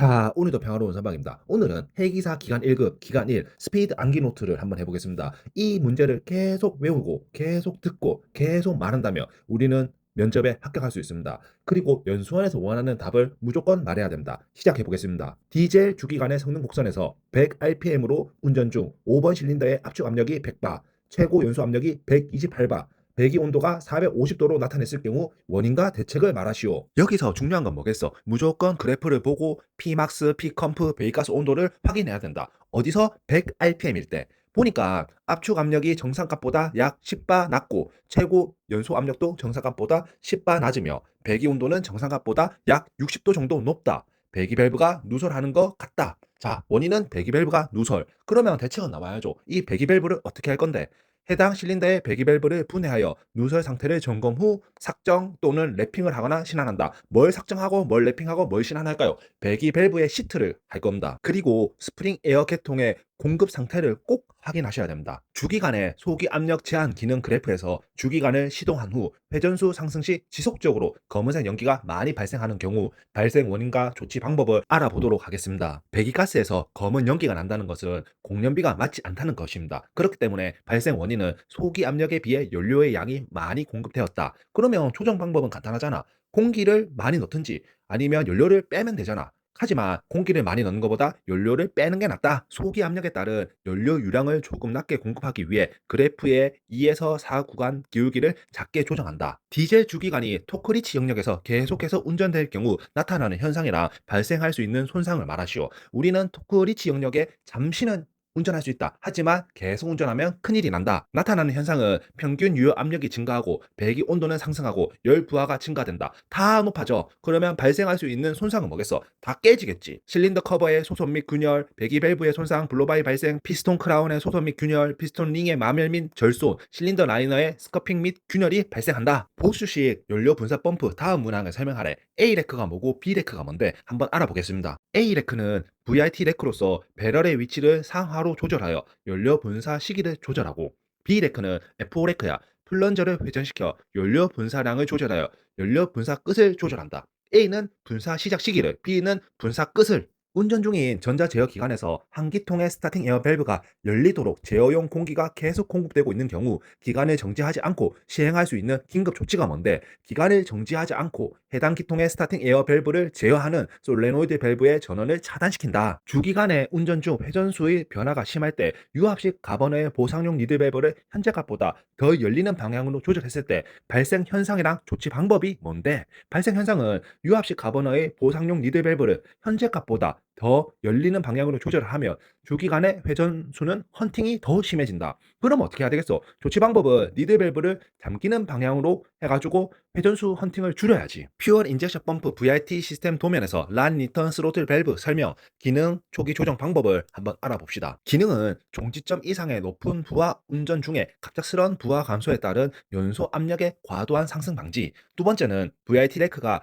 자, 오늘도 평화로운 선방입니다. 오늘은 해기사 기간 1급, 기간 1, 스피드 암기 노트를 한번 해보겠습니다. 이 문제를 계속 외우고, 계속 듣고, 계속 말한다면 우리는 면접에 합격할 수 있습니다. 그리고 연수원에서 원하는 답을 무조건 말해야 됩니다. 시작해 보겠습니다. 디젤 주기관의 성능 곡선에서 100rpm으로 운전 중 5번 실린더의 압축 압력이 100바, 최고 연소 압력이 128바, 배기 온도가 450도로 나타냈을 경우 원인과 대책을 말하시오. 여기서 중요한 건 뭐겠어? 무조건 그래프를 보고 Pmax, P컴프, 배기가스 온도를 확인해야 된다. 어디서? 100rpm일 때. 보니까 압축 압력이 정상값보다 약 10바 낮고 최고 연소 압력도 정상값보다 10바 낮으며 배기 온도는 정상값보다 약 60도 정도 높다. 배기 밸브가 누설하는 것 같다. 자, 원인은 배기 밸브가 누설. 그러면 대책은 나와야죠. 이 배기 밸브를 어떻게 할 건데? 해당 실린더의 배기 밸브를 분해하여 누설 상태를 점검 후 삭정 또는 랩핑을 하거나 신안한다. 뭘 삭정하고 뭘 랩핑하고 뭘 신안할까요? 배기 밸브의 시트를 할 겁니다. 그리고 스프링 에어 계통의 공급 상태를 꼭 확인하셔야 됩니다. 주기관의 소기 압력 제한 기능 그래프에서 주기관을 시동한 후 회전수 상승 시 지속적으로 검은색 연기가 많이 발생하는 경우 발생 원인과 조치 방법을 알아보도록 하겠습니다. 배기가스에서 검은 연기가 난다는 것은 공연비가 맞지 않다는 것입니다. 그렇기 때문에 발생 원인은 소기 압력에 비해 연료의 양이 많이 공급되었다. 그러면 조정 방법은 간단하잖아. 공기를 많이 넣든지 아니면 연료를 빼면 되잖아. 하지만 공기를 많이 넣는 것보다 연료를 빼는 게 낫다. 소기 압력에 따른 연료 유량을 조금 낮게 공급하기 위해 그래프의 2에서 4 구간 기울기를 작게 조정한다. 디젤 주기관이 토크리치 영역에서 계속해서 운전될 경우 나타나는 현상이랑 발생할 수 있는 손상을 말하시오. 우리는 토크리치 영역에 잠시는 운전할 수 있다. 하지만 계속 운전하면 큰일이 난다. 나타나는 현상은 평균 유효 압력이 증가하고 배기 온도는 상승하고 열 부하가 증가된다. 다 높아져. 그러면 발생할 수 있는 손상은 뭐겠어? 다 깨지겠지. 실린더 커버의 소손 및 균열, 배기 밸브의 손상, 블로바이 발생, 피스톤 크라운의 소손 및 균열, 피스톤 링의 마멸 및 절손, 실린더 라이너의 스커핑 및 균열이 발생한다. 보수식 연료 분사 펌프 다음 문항을 설명하래. A레크가 뭐고 B레크가 뭔데 한번 알아보겠습니다. A레크는 VRT 레크로서 배럴의 위치를 상하로 조절하여 연료 분사 시기를 조절하고, B레크는 FO 레크야. 플런저를 회전시켜 연료 분사량을 조절하여 연료 분사 끝을 조절한다. A는 분사 시작 시기를, B는 분사 끝을. 운전 중인 전자 제어 기관에서 한 기통의 스타팅 에어 밸브가 열리도록 제어용 공기가 계속 공급되고 있는 경우 기관을 정지하지 않고 시행할 수 있는 긴급 조치가 뭔데, 기관을 정지하지 않고 해당 기통의 스타팅 에어 밸브를 제어하는 솔레노이드 밸브의 전원을 차단시킨다. 주기관의 운전 중 회전수의 변화가 심할 때 유압식 가버너의 보상용 니들 밸브를 현재 값보다 더 열리는 방향으로 조절했을 때 발생 현상이랑 조치 방법이 뭔데, 발생 현상은 유압식 가버너의 보상용 니들 밸브를 현재 값보다 더 열리는 방향으로 조절하면 주기관의 회전수는 헌팅이 더 심해진다. 그럼 어떻게 해야 되겠어? 조치 방법은 니들 밸브를 잠기는 방향으로 해가지고 회전수 헌팅을 줄여야지. 퓨얼 인젝션 펌프 VRT 시스템 도면에서 란 리턴 스로틀 밸브 설명, 기능 초기 조정 방법을 한번 알아봅시다. 기능은 종지점 이상의 높은 부하 운전 중에 갑작스러운 부하 감소에 따른 연소 압력의 과도한 상승 방지. 두 번째는 VRT 레크가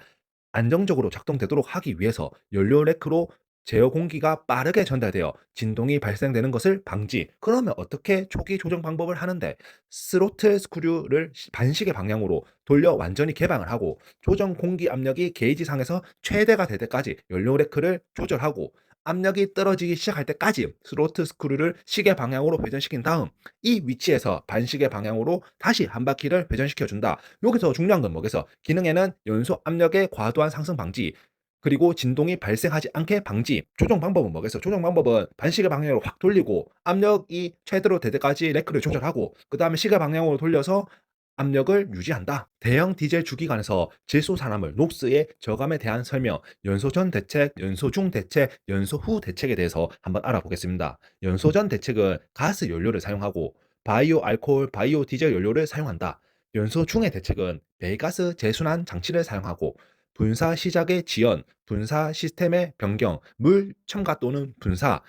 안정적으로 작동되도록 하기 위해서 연료 레크로 제어 공기가 빠르게 전달되어 진동이 발생되는 것을 방지. 그러면 어떻게 초기 조정 방법을 하는데, 스로틀 스크류를 반시계 방향으로 돌려 완전히 개방을 하고 조정 공기 압력이 게이지 상에서 최대가 될 때까지 연료 레크를 조절하고 압력이 떨어지기 시작할 때까지 스로틀 스크류를 시계 방향으로 회전시킨 다음 이 위치에서 반시계 방향으로 다시 한 바퀴를 회전시켜 준다. 여기서 중요한 건 뭐겠어? 기능에는 연소 압력의 과도한 상승 방지, 그리고 진동이 발생하지 않게 방지. 조정 방법은 뭐겠어? 조정 방법은 반시계 방향으로 확 돌리고 압력이 최대로 될 때까지 레크를 조절하고 그 다음에 시계 방향으로 돌려서 압력을 유지한다. 대형 디젤 주기관에서 질소 산화물 녹스의 저감에 대한 설명, 연소 전 대책, 연소 중 대책, 연소 후 대책에 대해서 한번 알아보겠습니다. 연소 전 대책은 가스 연료를 사용하고 바이오 알코올, 바이오 디젤 연료를 사용한다. 연소 중의 대책은 배가스 재순환 장치를 사용하고 분사 시작의 지연, 분사 시스템의 변경, 물 첨가 또는 분사,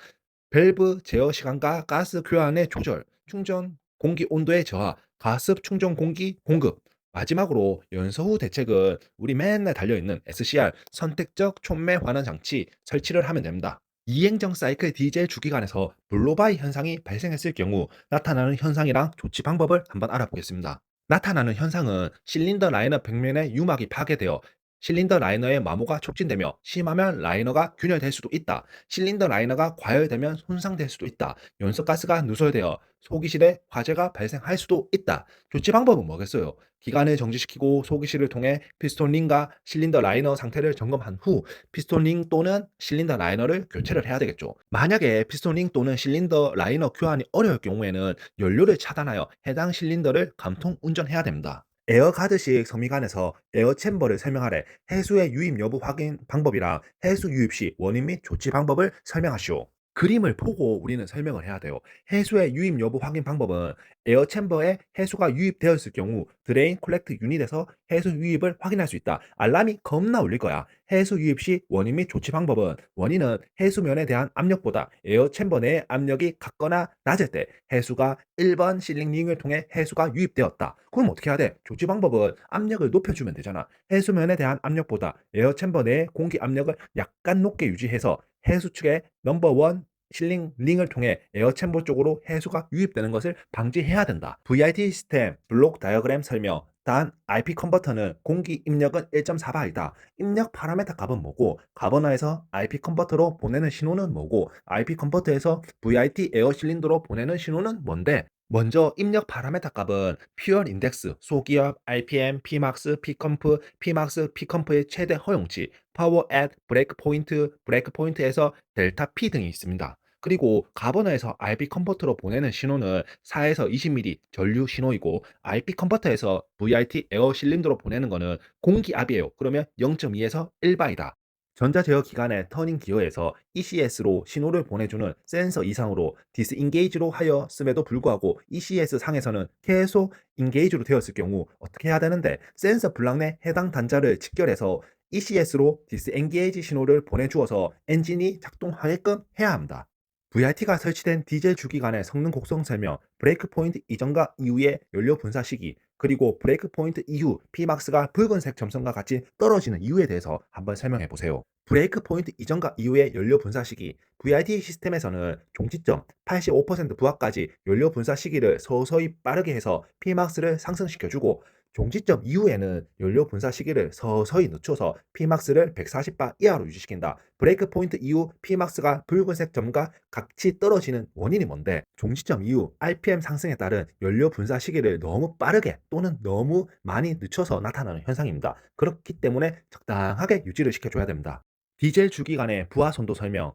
밸브 제어 시간과 가스 교환의 조절, 충전 공기 온도의 저하, 가습 충전 공기 공급. 마지막으로 연소 후 대책은 우리 맨날 달려있는 SCR 선택적 촉매 환원 장치 설치를 하면 됩니다. 이행정 사이클 디젤 주기관에서 블로바이 현상이 발생했을 경우 나타나는 현상이랑 조치 방법을 한번 알아보겠습니다. 나타나는 현상은 실린더 라이너 벽면의 유막이 파괴되어 실린더 라이너의 마모가 촉진되며 심하면 라이너가 균열될 수도 있다. 실린더 라이너가 과열되면 손상될 수도 있다. 연소가스가 누설되어 소기실에 화재가 발생할 수도 있다. 조치 방법은 뭐겠어요? 기관을 정지시키고 소기실을 통해 피스톤링과 실린더 라이너 상태를 점검한 후 피스톤링 또는 실린더 라이너를 교체를 해야 되겠죠. 만약에 피스톤링 또는 실린더 라이너 교환이 어려울 경우에는 연료를 차단하여 해당 실린더를 감통 운전해야 됩니다. 에어가드식 섬유관에서 에어 챔버를 설명하래 해수의 유입 여부 확인 방법이랑 해수 유입 시 원인 및 조치 방법을 설명하시오. 그림을 보고 우리는 설명을 해야 돼요. 해수의 유입 여부 확인 방법은 에어 챔버에 해수가 유입되었을 경우 드레인 콜렉트 유닛에서 해수 유입을 확인할 수 있다. 알람이 겁나 울릴 거야. 해수 유입 시 원인 및 조치 방법은 원인은 해수면에 대한 압력보다 에어 챔버 내의 압력이 같거나 낮을 때 해수가 1번 실링 링을 통해 해수가 유입되었다. 그럼 어떻게 해야 돼? 조치 방법은 압력을 높여주면 되잖아. 해수면에 대한 압력보다 에어 챔버 내의 공기 압력을 약간 높게 유지해서 해수 측의 넘버 원 실링 링을 통해 에어 챔버 쪽으로 해수가 유입되는 것을 방지해야 된다. VIT 시스템 블록 다이어그램 설명. 단 IP 컨버터는 공기 입력은 1.4바이다. 입력 파라메터 값은 뭐고 가버너에서 IP 컨버터로 보내는 신호는 뭐고 IP 컨버터에서 VIT 에어 실린더로 보내는 신호는 뭔데? 먼저 입력 파라메터 값은 퓨얼 인덱스, 소기압, RPM, Pmax, Pcomp, Pmax, Pcomp의 최대 허용치, 파워 앳, 브레이크 포인트, 브레이크 포인트에서 델타 P 등이 있습니다. 그리고 가버너에서 IP 컨버터로 보내는 신호는 4에서 20mm 전류 신호이고 IP 컨버터에서 VIT 에어 실린더로 보내는 거는 공기압이에요. 그러면 0.2에서 1바이다. 전자제어 기관의 터닝 기어에서 ECS로 신호를 보내주는 센서 이상으로 디스인게이지로 하였음에도 불구하고 ECS 상에서는 계속 인게이지로 되었을 경우 어떻게 해야 되는데 센서 블락 내 해당 단자를 직결해서 ECS로 디스엔게이지 신호를 보내주어서 엔진이 작동하게끔 해야 합니다. VRT가 설치된 디젤 주기관의 성능 곡선 설명, 브레이크 포인트 이전과 이후의 연료 분사 시기, 그리고 브레이크 포인트 이후 Pmax가 붉은색 점선과 같이 떨어지는 이유에 대해서 한번 설명해 보세요. 브레이크 포인트 이전과 이후의 연료 분사 시기, VRT 시스템에서는 종지점 85% 부하까지 연료 분사 시기를 서서히 빠르게 해서 Pmax를 상승시켜주고 종지점 이후에는 연료 분사 시기를 서서히 늦춰서 Pmax를 140바 이하로 유지시킨다. 브레이크 포인트 이후 Pmax가 붉은색 점과 같이 떨어지는 원인이 뭔데? 종지점 이후 RPM 상승에 따른 연료 분사 시기를 너무 빠르게 또는 너무 많이 늦춰서 나타나는 현상입니다. 그렇기 때문에 적당하게 유지를 시켜줘야 됩니다. 디젤 주기관의 부하 선도 설명.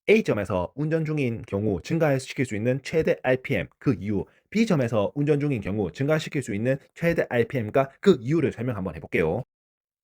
A점에서 운전 중인 경우 증가시킬 수 있는 최대 RPM, 그 이유, B점에서 운전 중인 경우 증가시킬 수 있는 최대 RPM과 그 이유를 설명 한번 해볼게요.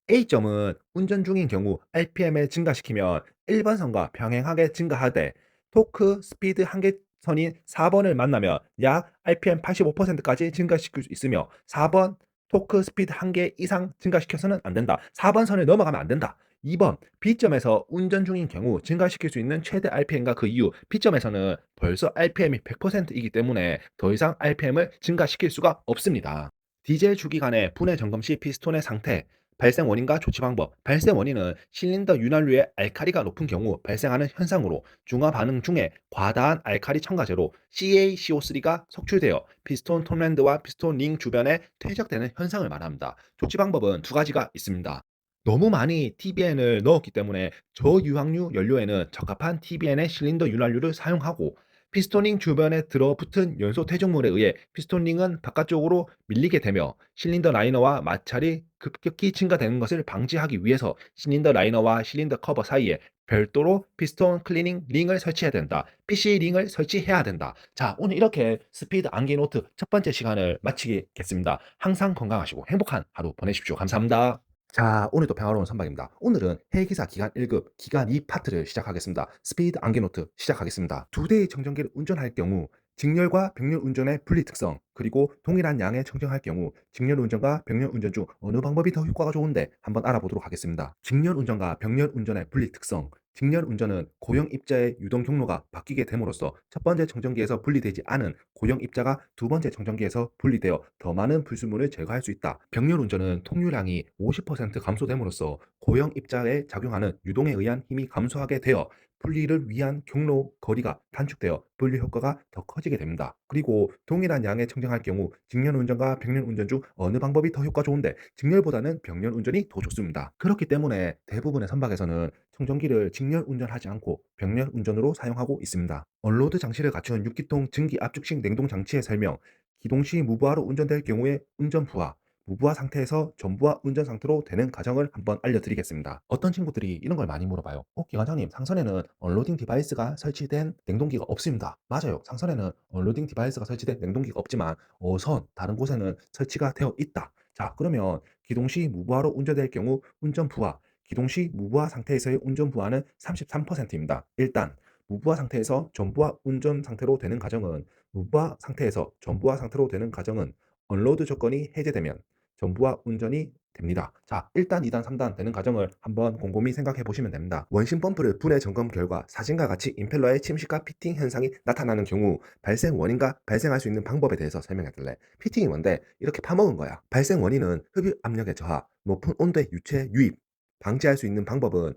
A점은 운전 중인 경우 RPM을 증가시키면 1번 선과 병행하게 증가하되 토크 스피드 한계선인 4번을 만나면 약 RPM 85%까지 증가시킬 수 있으며 4번 토크 스피드 한계 이상 증가시켜서는 안 된다. 4번 선을 넘어가면 안 된다. 2번 B점에서 운전 중인 경우 증가시킬 수 있는 최대 RPM과 그 이유 B점에서는 벌써 RPM이 100%이기 때문에 더 이상 RPM을 증가시킬 수가 없습니다. 디젤 주기관의 분해 점검 시 피스톤의 상태, 발생 원인과 조치 방법. 발생 원인은 실린더 윤활유의 알카리가 높은 경우 발생하는 현상으로 중화 반응 중에 과다한 알카리 첨가제로 CaCO3가 석출되어 피스톤 톱랜드와 피스톤 링 주변에 퇴적되는 현상을 말합니다. 조치 방법은 두 가지가 있습니다. 너무 많이 TBN을 넣었기 때문에 저유황유 연료에는 적합한 TBN의 실린더 윤활유를 사용하고 피스토닝 주변에 들어붙은 연소 퇴적물에 의해 피스톤링은 바깥쪽으로 밀리게 되며 실린더 라이너와 마찰이 급격히 증가되는 것을 방지하기 위해서 실린더 라이너와 실린더 커버 사이에 별도로 피스톤 클리닝 링을 설치해야 된다. PC 링을 설치해야 된다. 자, 오늘 이렇게 스피드 암기 노트 첫 번째 시간을 마치겠습니다. 항상 건강하시고 행복한 하루 보내십시오. 감사합니다. 자, 오늘도 평화로운 선박입니다. 오늘은 해기사 기간 1급, 기간 2 파트를 시작하겠습니다. 스피드 암기노트 시작하겠습니다. 두 대의 청정기를 운전할 경우 직렬과 병렬 운전의 분리 특성, 그리고 동일한 양의 청정할 경우 직렬 운전과 병렬 운전 중 어느 방법이 더 효과가 좋은데 한번 알아보도록 하겠습니다. 직렬 운전과 병렬 운전의 분리 특성. 직렬 운전은 고형 입자의 유동 경로가 바뀌게 됨으로써 첫 번째 청정기에서 분리되지 않은 고형 입자가 두 번째 청정기에서 분리되어 더 많은 불순물을 제거할 수 있다. 병렬 운전은 통유량이 50% 감소됨으로써 고형 입자에 작용하는 유동에 의한 힘이 감소하게 되어 분리를 위한 경로 거리가 단축되어 분리 효과가 더 커지게 됩니다. 그리고 동일한 양에 청정할 경우 직렬 운전과 병렬 운전 중 어느 방법이 더 효과 좋은데 직렬보다는 병렬 운전이 더 좋습니다. 그렇기 때문에 대부분의 선박에서는 청정기를 직렬 운전하지 않고 병렬 운전으로 사용하고 있습니다. 언로드 장치를 갖춘 6기통 증기 압축식 냉동 장치의 설명, 기동 시 무부하로 운전될 경우에 운전 부하, 무부하 상태에서 전부하 운전 상태로 되는 과정을 한번 알려드리겠습니다. 어떤 친구들이 이런 걸 많이 물어봐요. 기관장님, 상선에는 언로딩 디바이스가 설치된 냉동기가 없습니다. 맞아요. 상선에는 언로딩 디바이스가 설치된 냉동기가 없지만 어선, 다른 곳에는 설치가 되어 있다. 자, 그러면 기동 시 무부하로 운전될 경우 운전 부하, 기동 시 무부하 상태에서의 운전 부하는 33%입니다. 일단 무부하 상태에서 전부하 운전 상태로 되는 과정은 무부하 상태에서 전부하 상태로 되는 과정은 언로드 조건이 해제되면 전부하 운전이 됩니다. 자, 1단, 2단, 3단 되는 과정을 한번 곰곰이 생각해 보시면 됩니다. 원심 펌프를 분해 점검 결과 사진과 같이 임펠러의 침식과 피팅 현상이 나타나는 경우 발생 원인과 발생할 수 있는 방법에 대해서 설명해 드릴래. 피팅이 뭔데? 이렇게 파먹은 거야. 발생 원인은 흡입 압력의 저하, 높은 온도의 유체 유입. 방지할 수 있는 방법은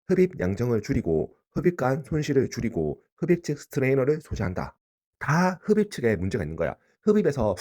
흡입 양정을 줄이고 흡입 간 손실을 줄이고 흡입 측 스트레이너를 소지한다. 다 흡입 측에 문제가 있는 거야. 흡입에서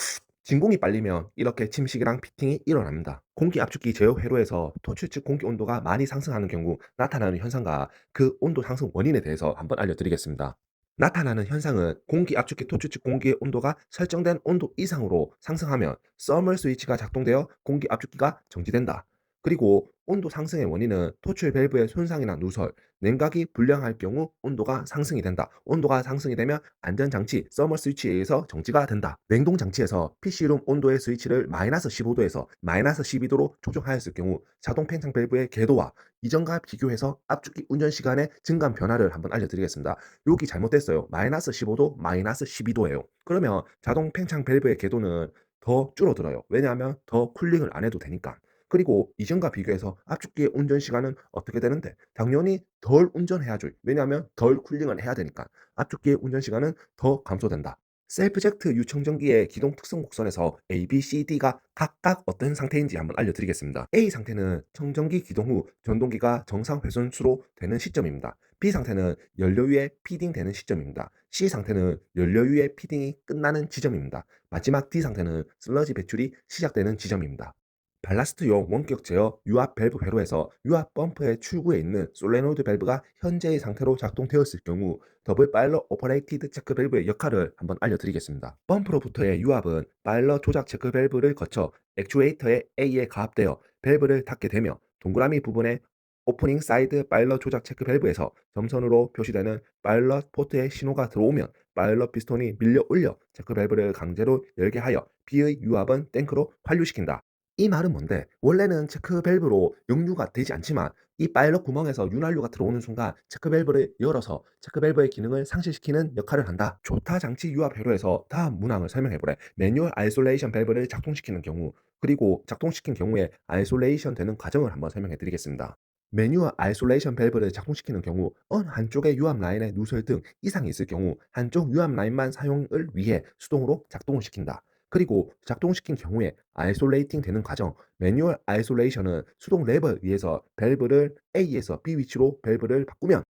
진공이 빨리면 이렇게 침식이랑 피팅이 일어납니다. 공기 압축기 제어 회로에서 토출 측 공기 온도가 많이 상승하는 경우 나타나는 현상과 그 온도 상승 원인에 대해서 한번 알려드리겠습니다. 나타나는 현상은 공기 압축기 토출 측 공기의 온도가 설정된 온도 이상으로 상승하면 서멀 스위치가 작동되어 공기 압축기가 정지된다. 그리고 온도 상승의 원인은 토출 밸브의 손상이나 누설, 냉각이 불량할 경우 온도가 상승이 된다. 온도가 상승이 되면 안전장치 서머 스위치에 의해서 정지가 된다. 냉동장치에서 PC룸 온도의 스위치를 마이너스 15도에서 마이너스 12도로 조정하였을 경우 자동 팽창 밸브의 궤도와 이전과 비교해서 압축기 운전 시간의 증감 변화를 한번 알려드리겠습니다. 여기 잘못됐어요. 마이너스 15도, 마이너스 12도예요. 그러면 자동 팽창 밸브의 궤도는 더 줄어들어요. 왜냐하면 더 쿨링을 안 해도 되니까. 그리고 이전과 비교해서 압축기의 운전 시간은 어떻게 되는데? 당연히 덜 운전해야죠. 왜냐하면 덜 쿨링을 해야 되니까. 압축기의 운전 시간은 더 감소된다. 셀프젝트 유청정기의 기동 특성 곡선에서 A, B, C, D가 각각 어떤 상태인지 한번 알려드리겠습니다. A 상태는 청정기 기동 후 전동기가 정상 회전수로 되는 시점입니다. B 상태는 연료유에 피딩 되는 시점입니다. C 상태는 연료유의 피딩이 끝나는 지점입니다. 마지막 D 상태는 슬러지 배출이 시작되는 지점입니다. 발라스트용 원격 제어 유압 밸브 회로에서 유압 펌프의 출구에 있는 솔레노이드 밸브가 현재의 상태로 작동되었을 경우 더블 파일럿 오퍼레이티드 체크 밸브의 역할을 한번 알려드리겠습니다. 펌프로부터의 유압은 파일럿 조작 체크 밸브를 거쳐 액추에이터의 A에 가압되어 밸브를 닫게 되며 동그라미 부분의 오프닝 사이드 파일럿 조작 체크 밸브에서 점선으로 표시되는 파일럿 포트의 신호가 들어오면 파일럿 피스톤이 밀려 올려 체크 밸브를 강제로 열게 하여 B의 유압은 탱크로 환류시킨다. 이 말은 뭔데? 원래는 체크 밸브로 역류가 되지 않지만 이 파일럿 구멍에서 윤활유가 들어오는 순간 체크 밸브를 열어서 체크 밸브의 기능을 상실시키는 역할을 한다. 조타 장치 유압 회로에서 다음 문항을 설명해 보래. 매뉴얼 아이솔레이션 밸브를 작동시키는 경우 그리고 작동시킨 경우에 아이솔레이션 되는 과정을 한번 설명해 드리겠습니다. 매뉴얼 아이솔레이션 밸브를 작동시키는 경우 어느 한쪽의 유압 라인에 누설 등 이상이 있을 경우 한쪽 유압 라인만 사용을 위해 수동으로 작동을 시킨다. 그리고 작동시킨 경우에 아이솔레이팅 되는 과정, 매뉴얼 아이솔레이션은 수동 레버에 의해서 밸브를 A에서 B 위치로 밸브를 바꾸면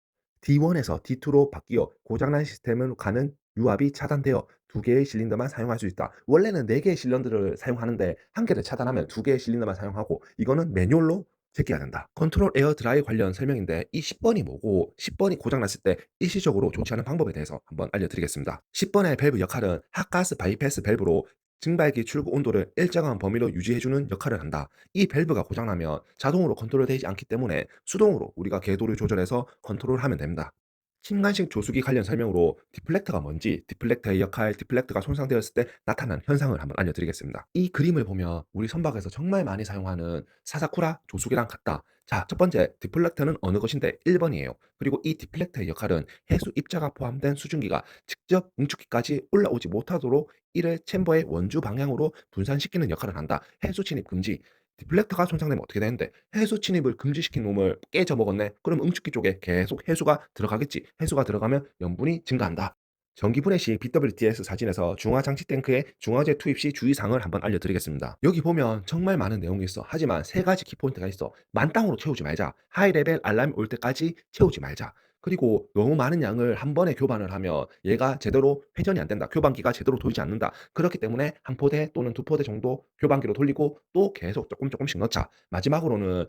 D1에서 D2로 바뀌어 고장난 시스템으로 가는 유압이 차단되어 두 개의 실린더만 사용할 수 있다. 원래는 네 개의 실린더를 사용하는데 한 개를 차단하면 두 개의 실린더만 사용하고 이거는 매뉴얼로 제껴야 된다. 컨트롤 에어 드라이 관련 설명인데 이 10번이 뭐고 10번이 고장났을 때 일시적으로 조치하는 방법에 대해서 한번 알려드리겠습니다. 10번의 밸브 역할은 핫가스 바이패스 밸브로 증발기 출구 온도를 일정한 범위로 유지해주는 역할을 한다. 이 밸브가 고장나면 자동으로 컨트롤되지 않기 때문에 수동으로 우리가 궤도를 조절해서 컨트롤하면 됩니다. 침관식 조수기 관련 설명으로 디플렉터가 뭔지, 디플렉터의 역할, 디플렉터가 손상되었을 때 나타나는 현상을 한번 알려드리겠습니다. 이 그림을 보면 우리 선박에서 정말 많이 사용하는 사사쿠라 조수기랑 같다. 자, 첫 번째, 디플렉터는 어느 것인데 1번이에요. 그리고 이 디플렉터의 역할은 해수 입자가 포함된 수증기가 직접 응축기까지 올라오지 못하도록 이를 챔버의 원주 방향으로 분산시키는 역할을 한다. 해수 침입 금지. 디플렉터가 손상되면 어떻게 되는데 해수 침입을 금지시킨 놈을 깨져 먹었네. 그럼 응축기 쪽에 계속 해수가 들어가겠지. 해수가 들어가면 염분이 증가한다. 전기 분해 시 BWDS 사진에서 중화 장치 탱크에 중화제 투입 시 주의사항을 한번 알려드리겠습니다. 여기 보면 정말 많은 내용이 있어. 하지만 세 가지 키포인트가 있어. 만땅으로 채우지 말자. 하이 레벨 알람이 올 때까지 채우지 말자. 그리고 너무 많은 양을 한 번에 교반을 하면 얘가 제대로 회전이 안 된다. 교반기가 제대로 돌지 않는다. 그렇기 때문에 한 포대 또는 두 포대 정도 교반기로 돌리고 또 계속 조금씩 넣자. 마지막으로는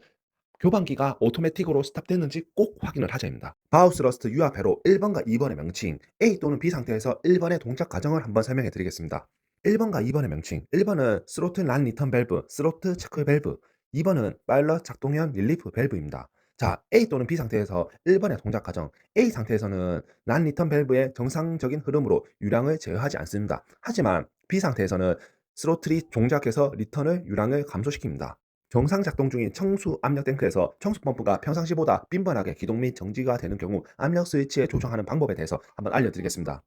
교반기가 오토매틱으로 스탑됐는지 꼭 확인을 하자입니다. 바우스러스트 유압회로 1번과 2번의 명칭, A 또는 B 상태에서 1번의 동작 과정을 한번 설명해 드리겠습니다. 1번과 2번의 명칭, 1번은 스로틀 난 리턴 밸브, 스로틀 체크 밸브, 2번은 파일럿 작동형 릴리프 밸브입니다. 자, A 또는 B 상태에서 1번의 동작 과정, A 상태에서는 난 리턴 밸브의 정상적인 흐름으로 유량을 제어하지 않습니다. 하지만 B 상태에서는 스로틀이 종작해서 리턴을 유량을 감소시킵니다. 정상 작동 중인 청수 압력 탱크에서 청수 펌프가 평상시보다 빈번하게 기동 및 정지가 되는 경우 압력 스위치에 조정하는 방법에 대해서 한번 알려드리겠습니다.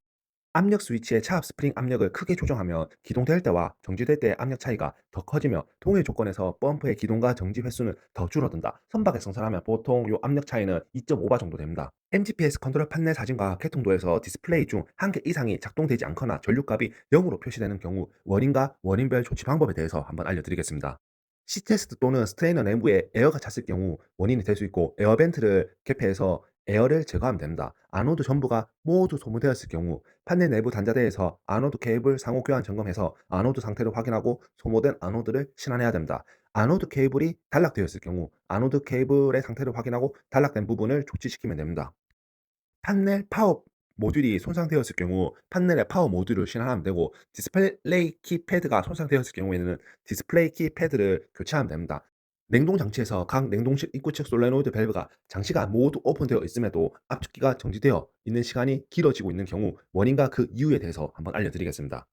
압력 스위치의 차압 스프링 압력을 크게 조정하면 기동될 때와 정지될 때의 압력 차이가 더 커지며 동일 조건에서 펌프의 기동과 정지 횟수는 더 줄어든다. 선박에 성선하면 보통 요 압력 차이는 2.5바 정도 됩니다. MGPS 컨트롤 판넬 사진과 개통도에서 디스플레이 중 한 개 이상이 작동되지 않거나 전류값이 0으로 표시되는 경우 원인과 원인별 조치 방법에 대해서 한번 알려드리겠습니다. 시테스트 또는 스트레이너 내부에 에어가 찼을 경우 원인이 될 수 있고 에어벤트를 개폐해서 에어를 제거하면 됩니다. 아노드 전부가 모두 소모되었을 경우 판넬 내부 단자대에서 아노드 케이블 상호 교환 점검해서 아노드 상태를 확인하고 소모된 아노드를 신환해야 됩니다. 아노드 케이블이 단락되어 있을 경우 아노드 케이블의 상태를 확인하고 단락된 부분을 조치시키면 됩니다. 판넬 파워 모듈이 손상되었을 경우 판넬의 파워 모듈을 신환하면 되고 디스플레이 키패드가 손상되었을 경우에는 디스플레이 키패드를 교체하면 됩니다. 냉동 장치에서 각 냉동실 입구 측 솔레노이드 밸브가 장치가 모두 오픈되어 있음에도 압축기가 정지되어 있는 시간이 길어지고 있는 경우 원인과 그 이유에 대해서 한번 알려드리겠습니다.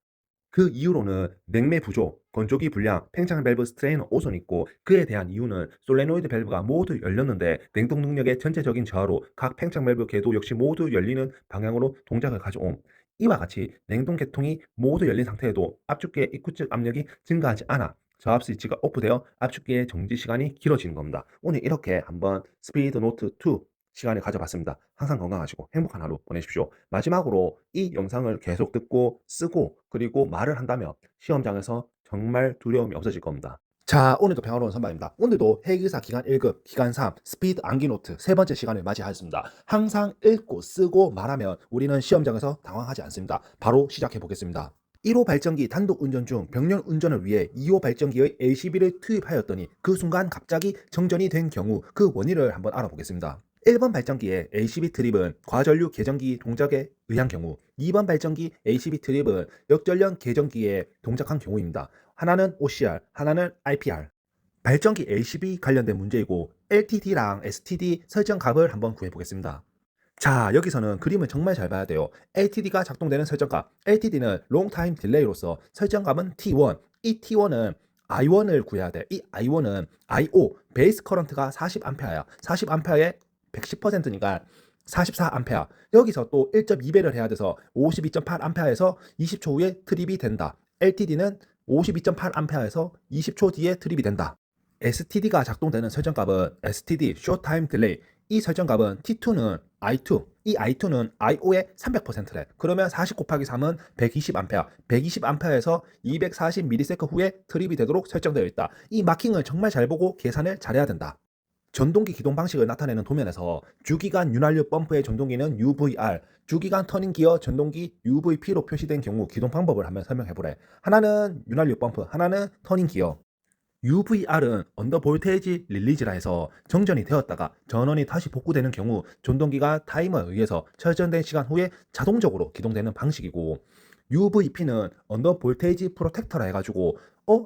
그 이유로는 냉매 부족, 건조기 불량, 팽창 밸브 스트레이너 오선이 있고 그에 대한 이유는 솔레노이드 밸브가 모두 열렸는데 냉동 능력의 전체적인 저하로 각 팽창 밸브 궤도 역시 모두 열리는 방향으로 동작을 가져옴. 이와 같이 냉동 계통이 모두 열린 상태에도 압축기의 입구 측 압력이 증가하지 않아 저압 스위치가 오프되어 압축기의 정지 시간이 길어지는 겁니다. 오늘 이렇게 한번 스피드 노트 2 시간을 가져봤습니다. 항상 건강하시고 행복한 하루 보내십시오. 마지막으로 이 영상을 계속 듣고 쓰고 그리고 말을 한다면 시험장에서 정말 두려움이 없어질 겁니다. 자, 오늘도 평화로운 선발입니다. 오늘도 해기사 기간 1급, 기간 3, 스피드 암기 노트 세 번째 시간을 맞이하였습니다. 항상 읽고 쓰고 말하면 우리는 시험장에서 당황하지 않습니다. 바로 시작해 보겠습니다. 1호 발전기 단독 운전 중 병렬 운전을 위해 2호 발전기의 LCB를 투입하였더니 그 순간 갑자기 정전이 된 경우 그 원인을 한번 알아보겠습니다. 1번 발전기의 ACB 트립은 과전류 계전기 동작에 의한 경우 2번 발전기 ACB 트립은 역전력 계전기에 동작한 경우입니다. 하나는 OCR, 하나는 IPR. 발전기 LCB 관련된 문제이고 LTD랑 STD 설정 값을 한번 구해보겠습니다. 자, 여기서는 그림을 정말 잘 봐야 돼요. LTD가 작동되는 설정값, LTD는 롱타임 딜레이로서 설정값은 T1, 이 T1은 I1을 구해야 돼. 이 I1은 IO, 베이스 커런트가 40A야. 40A에 110%니까 44A. 여기서 또 1.2배를 해야 돼서 52.8A에서 20초 후에 트립이 된다. LTD는 52.8A에서 20초 뒤에 트립이 된다. STD가 작동되는 설정값은 STD, Short Time Delay. 이 설정값은 T2는 I2, 이 I2는 IO의 300%래. 그러면 40 곱하기 3은 120A, 120A에서 240ms 후에 트립이 되도록 설정되어 있다. 이 마킹을 정말 잘 보고 계산을 잘해야 된다. 전동기 기동 방식을 나타내는 도면에서 주기관 윤활유 펌프의 전동기는 UVR, 주기관 터닝 기어 전동기 UVP로 표시된 경우 기동 방법을 한번 설명해 보래. 하나는 윤활유 펌프, 하나는 터닝 기어. UVR은 언더 볼테이지 릴리즈라 해서 정전이 되었다가 전원이 다시 복구되는 경우 전동기가 타이머에 의해서 설정된 시간 후에 자동적으로 기동되는 방식이고 UVP는 언더 볼테이지 프로텍터라 해가지고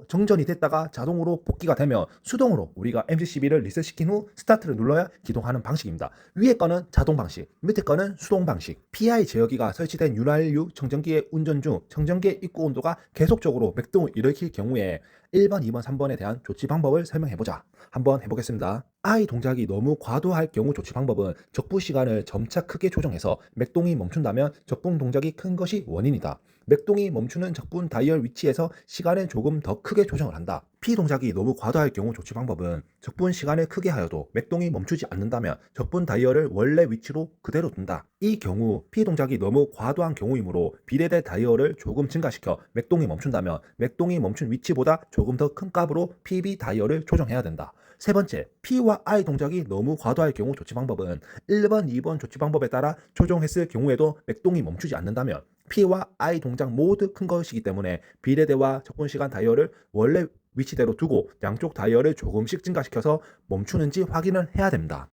정전이 됐다가 자동으로 복귀가 되면 수동으로 우리가 MCCB를 리셋시킨 후 스타트를 눌러야 기동하는 방식입니다. 위에 거는 자동 방식, 밑에 거는 수동 방식. PI 제어기가 설치된 윤활유 청정기의 운전 중 청정기의 입구 온도가 계속적으로 맥동을 일으킬 경우에 1번, 2번, 3번에 대한 조치 방법을 설명해보자. 한번 해보겠습니다. I 동작이 너무 과도할 경우 조치 방법은 적부 시간을 점차 크게 조정해서 맥동이 멈춘다면 적분 동작이 큰 것이 원인이다. 맥동이 멈추는 적분 다이얼 위치에서 시간을 조금 더 크게 조정을 한다. P 동작이 너무 과도할 경우 조치 방법은 적분 시간을 크게 하여도 맥동이 멈추지 않는다면 적분 다이얼을 원래 위치로 그대로 둔다. 이 경우 P 동작이 너무 과도한 경우이므로 비례대 다이얼을 조금 증가시켜 맥동이 멈춘다면 맥동이 멈춘 위치보다 조금 더 큰 값으로 PB 다이얼을 조정해야 된다. 세 번째, P와 I 동작이 너무 과도할 경우 조치 방법은 1번, 2번 조치 방법에 따라 조정했을 경우에도 맥동이 멈추지 않는다면 P와 I 동작 모두 큰 것이기 때문에 비례대와 접근시간 다이얼을 원래 위치대로 두고 양쪽 다이얼을 조금씩 증가시켜서 멈추는지 확인을 해야 됩니다.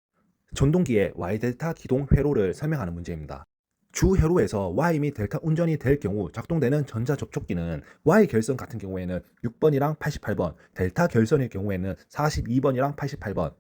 전동기의 Y델타 기동 회로를 설명하는 문제입니다. 주 회로에서 Y 및 델타 운전이 될 경우 작동되는 전자 접촉기는 Y 결선 같은 경우에는 6번이랑 88번, 델타 결선의 경우에는 42번이랑 88번.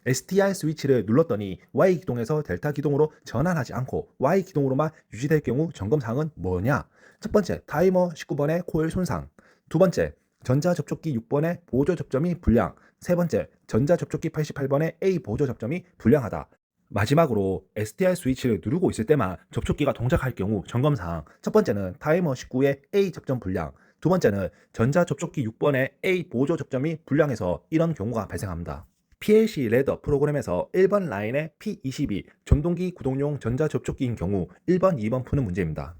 STR 스위치를 눌렀더니 Y 기동에서 델타 기동으로 전환하지 않고 Y 기동으로만 유지될 경우 점검사항은 뭐냐? 첫 번째, 타이머 19번의 코일 손상. 두 번째, 전자 접촉기 6번의 보조 접점이 불량. 세 번째, 전자 접촉기 88번의 A 보조 접점이 불량하다. 마지막으로 STR 스위치를 누르고 있을 때만 접촉기가 동작할 경우 점검사항. 첫 번째는 타이머 19의 A 접점 불량. 두 번째는 전자 접촉기 6번의 A 보조 접점이 불량해서 이런 경우가 발생합니다. PLC 레더 프로그램에서 1번 라인의 P22 전동기 구동용 전자 접촉기인 경우 1번, 2번 푸는 문제입니다.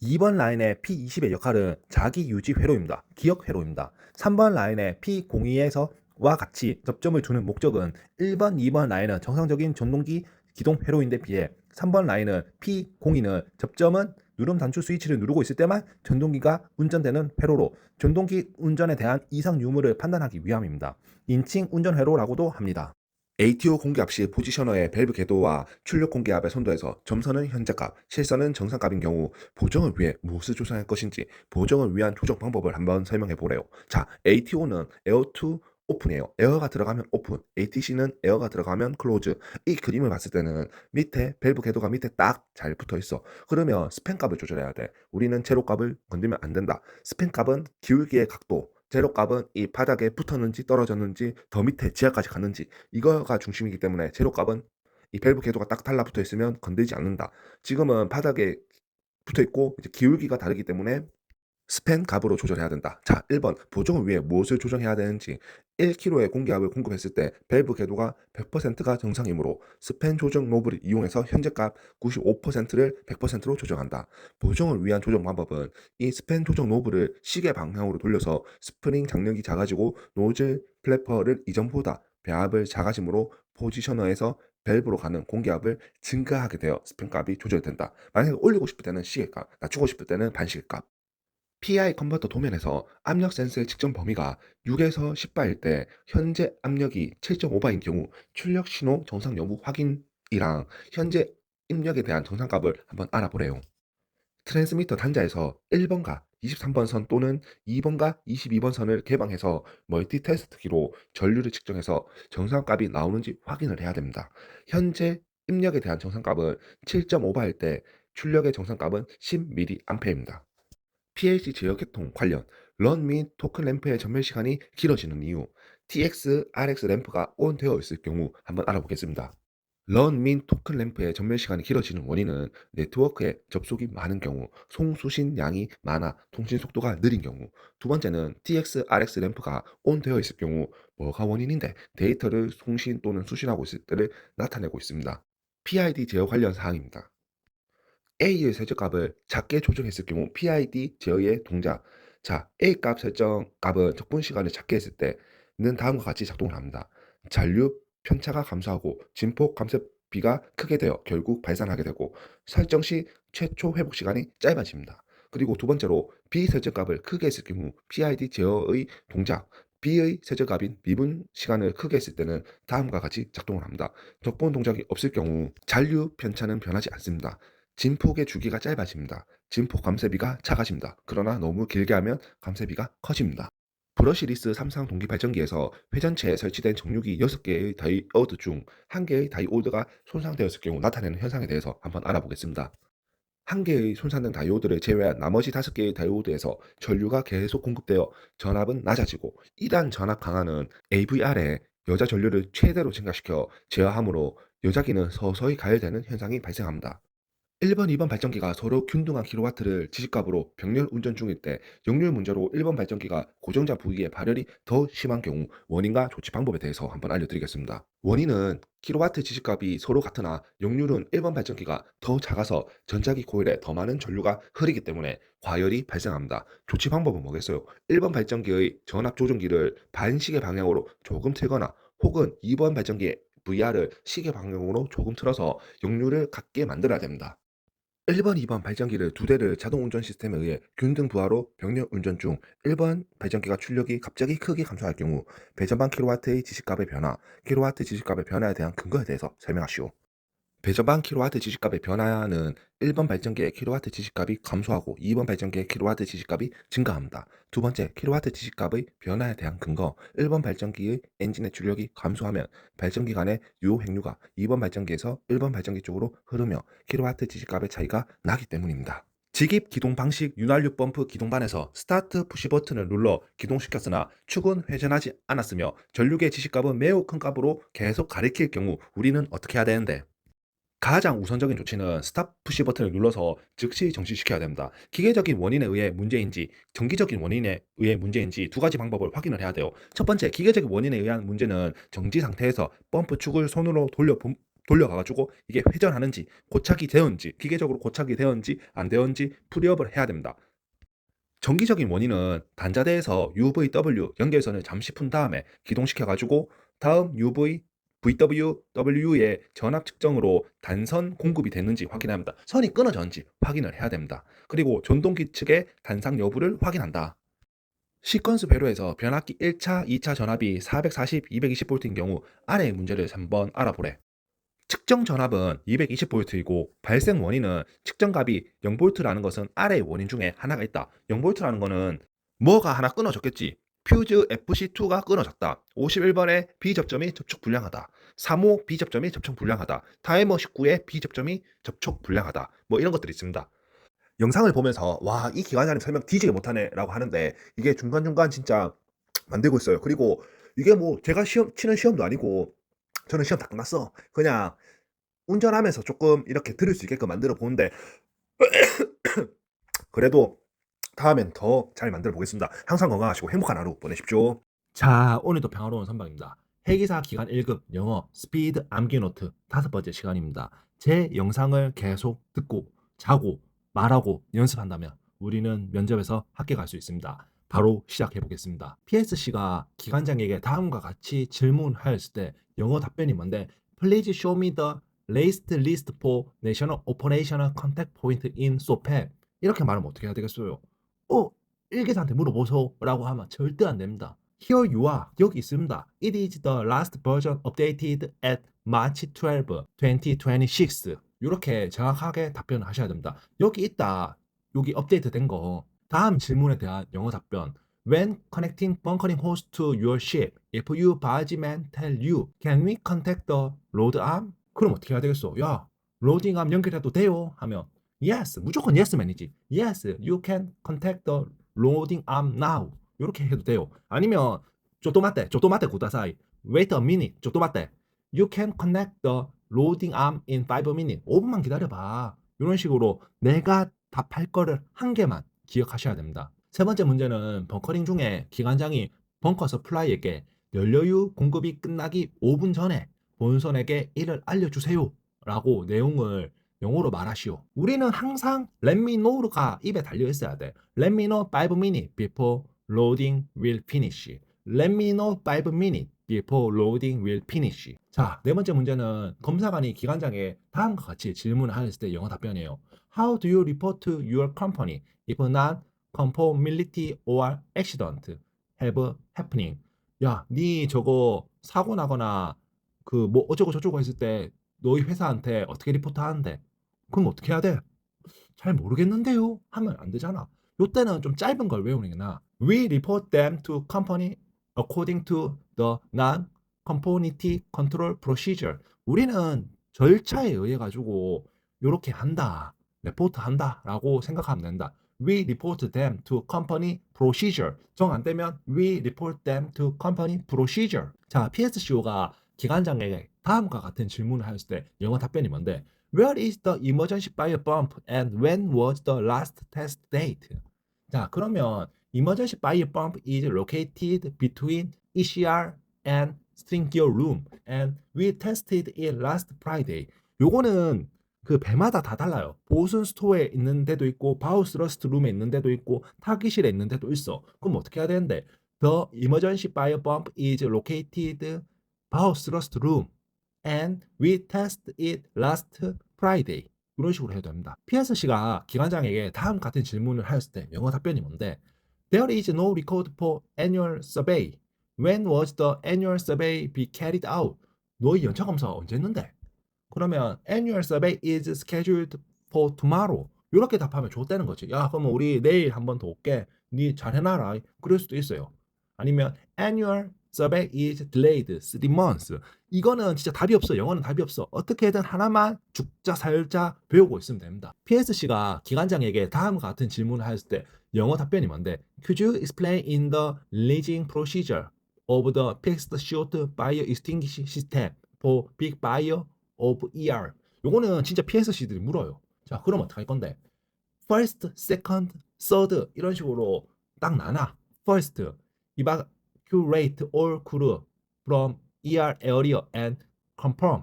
2번 라인의 P20의 역할은 자기 유지 회로입니다. 기억 회로입니다. 3번 라인의 P02에서 와 같이 접점을 두는 목적은 1번, 2번 라인은 정상적인 전동기 기동 회로인데 비해 3번 라인은 P02는 접점은 누름 단추 스위치를 누르고 있을 때만 전동기가 운전되는 회로로 전동기 운전에 대한 이상 유무를 판단하기 위함입니다. 인칭 운전 회로라고도 합니다. ATO 공기압 시 포지셔너의 밸브 궤도와 출력 공기압의 선도에서 점선은 현재값, 실선은 정상값인 경우 보정을 위해 무엇을 조정할 것인지 보정을 위한 조정 방법을 한번 설명해 보래요. 자, ATO는 에어 투 오픈이에요. 에어가 들어가면 오픈, ATC는 에어가 들어가면 클로즈. 이 그림을 봤을 때는 밑에 밸브 궤도가 밑에 딱 잘 붙어 있어. 그러면 스팬 값을 조절해야 돼. 우리는 제로 값을 건들면 안 된다. 스팬 값은 기울기의 각도, 제로 값은 이 바닥에 붙었는지 떨어졌는지 더 밑에 지하까지 갔는지 이거가 중심이기 때문에 제로 값은 이 밸브 궤도가 딱 달라붙어 있으면 건들지 않는다. 지금은 바닥에 붙어 있고 이제 기울기가 다르기 때문에 스팬 값으로 조절해야 된다. 자, 1번 보정을 위해 무엇을 조정해야 되는지. 1kg의 공기압을 공급했을 때 밸브 궤도가 100%가 정상이므로 스팬 조정 노브를 이용해서 현재 값 95%를 100%로 조정한다. 보정을 위한 조정 방법은 이 스팬 조정 노브를 시계 방향으로 돌려서 스프링 장력이 작아지고 노즐 플래퍼를 이전보다 배압을 작아짐으로 포지셔너에서 밸브로 가는 공기압을 증가하게 되어 스팬 값이 조절된다. 만약에 올리고 싶을 때는 시계값, 낮추고 싶을 때는 반시계값. PI 컨버터 도면에서 압력 센서의 측정 범위가 6에서 10바일 때 현재 압력이 7.5바인 경우 출력 신호 정상 여부 확인이랑 현재 입력에 대한 정상값을 한번 알아보래요. 트랜스미터 단자에서 1번과 23번 선 또는 2번과 22번 선을 개방해서 멀티 테스트기로 전류를 측정해서 정상값이 나오는지 확인을 해야 됩니다. 현재 입력에 대한 정상값은 7.5바일 때 출력의 정상값은 10mA입니다. PLC 제어 계통 관련 런 및 토큰 램프의 전멸 시간이 길어지는 이유, TX, RX 램프가 온 되어 있을 경우 한번 알아보겠습니다. 런 및 토큰 램프의 전멸 시간이 길어지는 원인은 네트워크에 접속이 많은 경우, 송수신 양이 많아 통신 속도가 느린 경우, 두 번째는 TX, RX 램프가 온 되어 있을 경우 뭐가 원인인데 데이터를 송신 또는 수신하고 있을 때를 나타내고 있습니다. PID 제어 관련 사항입니다. A의 세제값을 작게 조정했을 경우 PID 제어의 동작. 자, A 값 설정 값은 적분 시간을 작게 했을 때는 다음과 같이 작동을 합니다. 잔류 편차가 감소하고 진폭 감쇄비가 크게 되어 결국 발산하게 되고 설정 시 최초 회복 시간이 짧아집니다. 그리고 두 번째로 B 설정값을 크게 했을 경우 PID 제어의 동작. B의 세제값인 미분 시간을 크게 했을 때는 다음과 같이 작동을 합니다. 적분 동작이 없을 경우 잔류 편차는 변하지 않습니다. 진폭의 주기가 짧아집니다. 진폭 감쇄비가 작아집니다. 그러나 너무 길게 하면 감쇄비가 커집니다. 브러시리스 삼상 동기 발전기에서 회전체에 설치된 정류기 6개의 다이오드 중 1개의 다이오드가 손상되었을 경우 나타내는 현상에 대해서 한번 알아보겠습니다. 1개의 손상된 다이오드를 제외한 나머지 5개의 다이오드에서 전류가 계속 공급되어 전압은 낮아지고 2단 전압 강화는 AVR에 여자 전류를 최대로 증가시켜 제어하므로 여자기는 서서히 가열되는 현상이 발생합니다. 1번, 2번 발전기가 서로 균등한 킬로와트를 지식값으로 병렬 운전 중일 때 역률 문제로 1번 발전기가 고정자 부위에 발열이 더 심한 경우 원인과 조치 방법에 대해서 한번 알려드리겠습니다. 원인은 킬로와트 지식값이 서로 같으나 역률은 1번 발전기가 더 작아서 전자기 코일에 더 많은 전류가 흐르기 때문에 과열이 발생합니다. 조치 방법은 뭐겠어요? 1번 발전기의 전압 조정기를 반시계 방향으로 조금 틀거나 혹은 2번 발전기의 VR을 시계 방향으로 조금 틀어서 역률을 같게 만들어야 됩니다. 1번, 2번 발전기를 두 대를 자동 운전 시스템에 의해 균등 부하로 병렬 운전 중 1번 발전기가 출력이 갑자기 크게 감소할 경우 배전반 킬로와트의 지식값의 변화, 킬로와트 지식값의 변화에 대한 근거에 대해서 설명하시오. 배전반 킬로와트 지식값의 변화는 1번 발전기의 킬로와트 지식값이 감소하고 2번 발전기의 킬로와트 지식값이 증가합니다. 두 번째, 킬로와트 지식값의 변화에 대한 근거. 1번 발전기의 엔진의 출력이 감소하면 발전기 간의 유호 횡류가 2번 발전기에서 1번 발전기 쪽으로 흐르며 킬로와트 지식값의 차이가 나기 때문입니다. 직입 기동 방식 윤활유 펌프 기동반에서 스타트 푸시 버튼을 눌러 기동시켰으나 축은 회전하지 않았으며 전류계 지식값은 매우 큰 값으로 계속 가리킬 경우 우리는 어떻게 해야 되는데? 가장 우선적인 조치는 스탑 푸시 버튼을 눌러서 즉시 정지시켜야 됩니다. 기계적인 원인에 의해 문제인지 정기적인 원인에 의해 문제인지 두 가지 방법을 확인을 해야 돼요. 첫 번째, 기계적인 원인에 의한 문제는 정지 상태에서 펌프 축을 손으로 돌려가지고 이게 회전하는지 고착이 되었는지 기계적으로 고착이 되었는지 안 되었는지 프리업을 해야 됩니다. 정기적인 원인은 단자대에서 UVW 연결선을 잠시 푼 다음에 기동시켜가지고 다음 VW의 전압 측정으로 단선 공급이 됐는지 확인합니다. 선이 끊어졌는지 확인을 해야 됩니다. 그리고 전동기 측의 단상 여부를 확인한다. 시퀀스 배로에서 변압기 1차, 2차 전압이 440, 220V인 경우 아래의 문제를 한번 알아보래. 측정 전압은 220V이고 발생 원인은 측정값이 0V라는 것은 아래의 원인 중에 하나가 있다. 0V라는 것은 뭐가 하나 끊어졌겠지. 퓨즈 FC2가 끊어졌다. 51번의 B접점이 접촉 불량하다. 3호 B접점이 접촉 불량하다. 타이머 19의 B접점이 접촉 불량하다. 뭐 이런 것들이 있습니다. 영상을 보면서 와, 이 기관장님 설명 뒤지게 못하네 라고 하는데 이게 중간중간 진짜 만들고 있어요. 그리고 이게 뭐 제가 치는 시험도 아니고 저는 시험 다 끝났어. 그냥 운전하면서 조금 이렇게 들을 수 있게끔 만들어 보는데 그래도 다음엔 더 잘 만들어 보겠습니다. 항상 건강하시고 행복한 하루 보내십시오. 자, 오늘도 평화로운 선박입니다. 회기사 기간 1급 영어 스피드 암기 노트 5번째 시간입니다. 제 영상을 계속 듣고 자고 말하고 연습한다면 우리는 면접에서 합격할 수 있습니다. 바로 시작해 보겠습니다. PSC가 기관장에게 다음과 같이 질문하였을 때 영어 답변이 뭔데? Please show me the latest list for national operational contact point in SOPEP. 이렇게 말하면 어떻게 해야 되겠어요? 일기사한테 물어보소 라고 하면 절대 안 됩니다. Here you are. 여기 있습니다. It is the last version updated at March 12, 2026. 이렇게 정확하게 답변을 하셔야 됩니다. 여기 있다. 여기 업데이트된 거. 다음 질문에 대한 영어 답변. When connecting bunkering hose to your ship, if you bargeman tell you, can we contact the load arm? 그럼 어떻게 해야 되겠어? 야, 로딩 암 연결해도 돼요? 하면 Yes, 무조건 yes만이지. Yes, you can contact the loading arm now. 이렇게 해도 돼요. 아니면 조또마떼 구다사이. Wait a minute. 조또마떼. You can connect the loading arm in 5 minutes. 5분만 기다려봐. 이런 식으로 내가 답할 거를 한 개만 기억하셔야 됩니다. 세 번째 문제는 벙커링 중에 기관장이 벙커 서플라이에게 연료유 공급이 끝나기 5분 전에 본선에게 이를 알려주세요. 라고 내용을 영어로 말하시오. 우리는 항상 let me know가 입에 달려 있어야 돼. Let me know 5 minutes before loading will finish. Let me know 5 minutes before loading will finish. 자, 네 번째 문제는 검사관이 기관장에 다음과 같이 질문을 하였을 때 영어 답변이에요. How do you report to your company if non-conformity or accident have happening? 야, 니 저거 사고 나거나 그 뭐 어쩌고 저쩌고 했을 때 너희 회사한테 어떻게 리포트 하는데? 그럼 어떻게 해야 돼? 잘 모르겠는데요? 하면 안 되잖아. 요때는 좀 짧은 걸 외우는 게 나아. We report them to company according to the non-conformity control procedure. 우리는 절차에 의해 가지고 요렇게 한다. 레포트 한다라고 생각하면 된다. We report them to company procedure. 정 안 되면 we report them to company procedure. 자, PSCO가 기관장에게 다음과 같은 질문을 하였을 때 영어 답변이 뭔데? Where is the emergency fire pump and when was the last test date? 자, 그러면 emergency fire pump is located between ECR and string gear room and we tested it last Friday. 요거는 그 배마다 다 달라요. 보슨 스토어에 있는 데도 있고 바우스 러스트 룸에 있는 데도 있고 타기실에 있는 데도 있어. 그럼 어떻게 해야 되는데? The emergency fire pump is located 바우스 러스트 room and we tested it last Friday. 이런 식으로 해도 됩니다. PSC가 기관장에게 다음 같은 질문을 하였을 때 영어 답변이 뭔데? There is no record for annual survey. When was the annual survey be carried out? 너희 연차 검사 언제 했는데? 그러면 annual survey is scheduled for tomorrow. 이렇게 답하면 좋다는 거지. 야, 그러면 우리 내일 한 번 더 올게. 니 잘 해놔라. 그럴 수도 있어요. 아니면 annual survey is delayed 3 months. 이거는 진짜 답이 없어. 영어는 답이 없어. 어떻게든 하나만 죽자 살자 배우고 있으면 됩니다. PSC가 기관장에게 다음과 같은 질문을 했을 때 영어 답변이 뭔데? Could you explain in the releasing procedure of the fixed short fire extinguishing system for big fire of ER? 요거는 진짜 PSC들이 물어요. 자, 그럼 어떻게 할 건데? First, second, third 이런 식으로 딱 나눠. First, evacuate all crew from ER area and confirm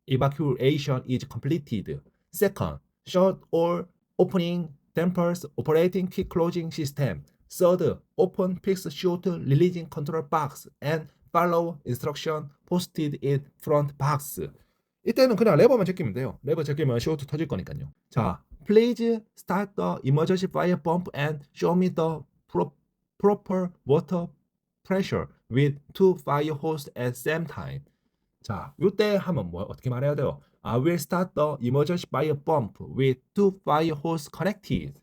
evacuation is completed. Second, shut all opening dampers operating quick closing system. Third, open fixed shoot releasing control box and follow instruction posted in front box. 이때는 그냥 레버만 제끼면 돼요. 레버 제끼면 쇼트 터질 거니까요. 자, please start the emergency fire pump and show me the proper water pressure with 2 fire hose at same time. 자, 이때 하면 뭐 어떻게 말해야 돼요? I will start the emergency fire pump with 2 fire hose connected.